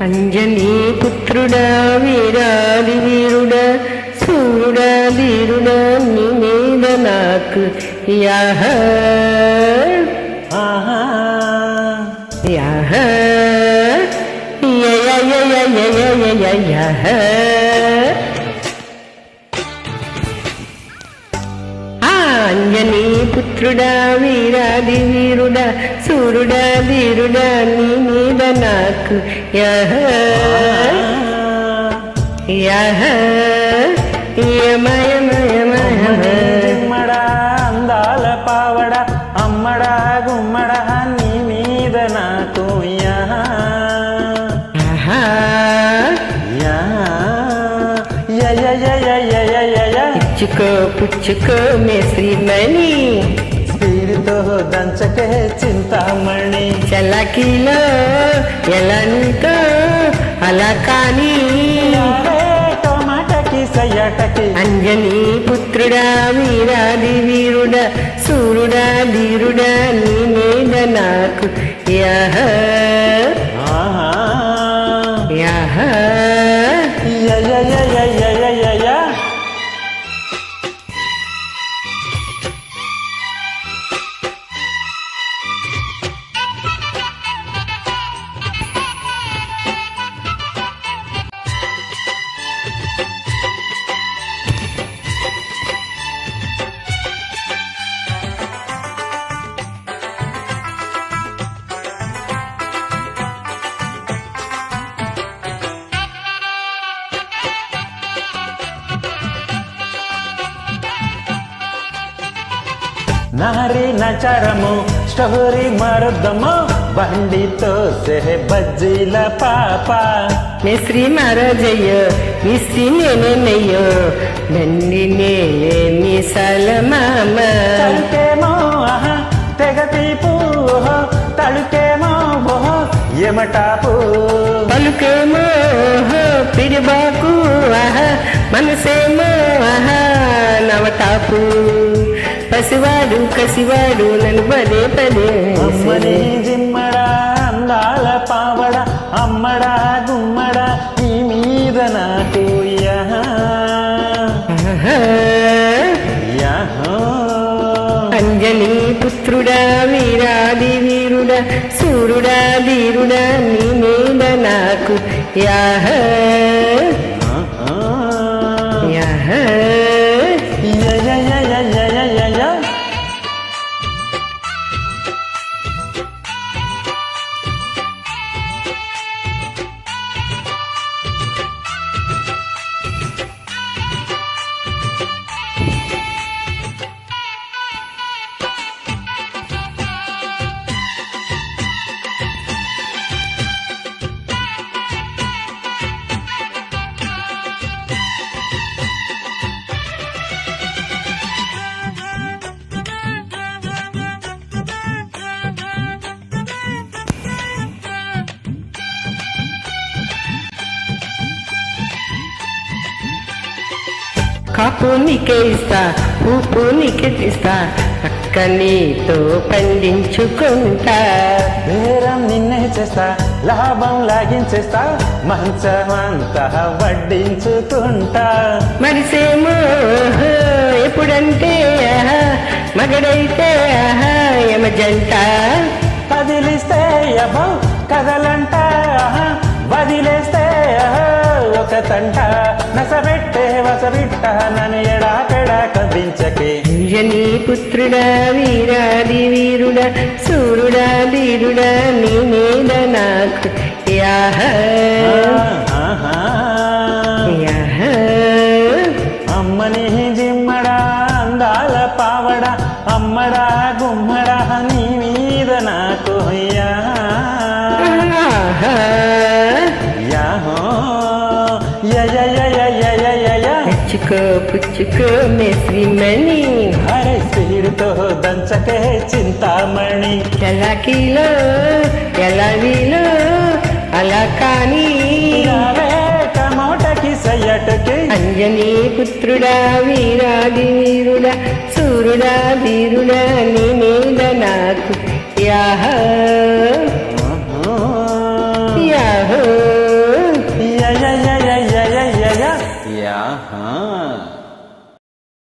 అంజనీ పుత్రుడా వీరాది వీరుడా సూర్యుడా ధీరుడా నీ మీద నాకు యాహ యాహ యాహ అంజనీ పుత్రుడా వీరాది వీరుడా సూర్యుడా ధీరుడా నీ మీద నాకు యహ యహ యమయమయమయమడా అందాల పావడ అమ్మడా గుమ్మడా నీ మీద నాకు యహ పుచ్చుకో పుచ్చుకో మే శ్రీమణి స్పీడ్తో దంచకే చింతామణి చలకిలో ఎలా నీతో అలా కానీ టమాటకి సయ్యటకి అంజనీ పుత్రుడా వీరాది వీరుడా సూర్యుడా ధీరుడా నీ మీద నాకు యహ యహ నారి నచరము స్టోరీ మరుద్దము బండితో సెహ బజ్జీల పాప మిశ్రీ మహారాజయ్య మిశ్రీ నేనేనయ్యో నంది నేలే మిసాల మామ తలుకేమో తెగ తీపు తలుకేమో ఎమటాపు పలుకేమో పిడిబాకు మనసేమో నవటాపు పసివాడు కసివాడు నన్ను పదే పదే అమ్మని జిమ్మడా అందాల పావడ అమ్మడా గుమ్మడా ఈ మీద నాకు యహ అంజనీ పుత్రుడా వీరాది వీరుడా సూర్యుడా ధీరుడా నీ మీద నాకు యాహ యాహ కాపు నీకే ఇస్తా ఉప్పు నీకే తీస్తా అక్క నీతో పండించుకుంటా బేరం నిన్నే చేస్తా లాభం లాగించేస్తా మంచమంతా వడ్డించుకుంటా మరిసేమో ఎప్పుడంటే మగడైతే యమజంట కదిలిస్తే అభం కదలంట వదిలేస్తే ఒక తంట నసబెట్టే వసబిట్ట నన్ను ఎడాపెడా కవ్వించకే అంజనీ పుత్రుడా వీరాది వీరుడా సూర్యుడా ధీరుడా నీ మీద నాకు యాహ యాహ అమ్మని జిమ్మడా అందాల పావడ అమ్మడా గుమ్మడా నీ మీద నాకు పుచ్చుకో పుచ్చుకో మే శ్రీమణి అరే స్పీడ్తో దంచకే చింతామణి చలాకీలో ఎలా వీలో అలా కానీ టమోటకి సయ్యటకి అంజనీ పుత్రుడా వీరాది వీరుడా సూర్యుడా ధీరుడా నీ మీద నాకు యాహ యాహో ఆయాహా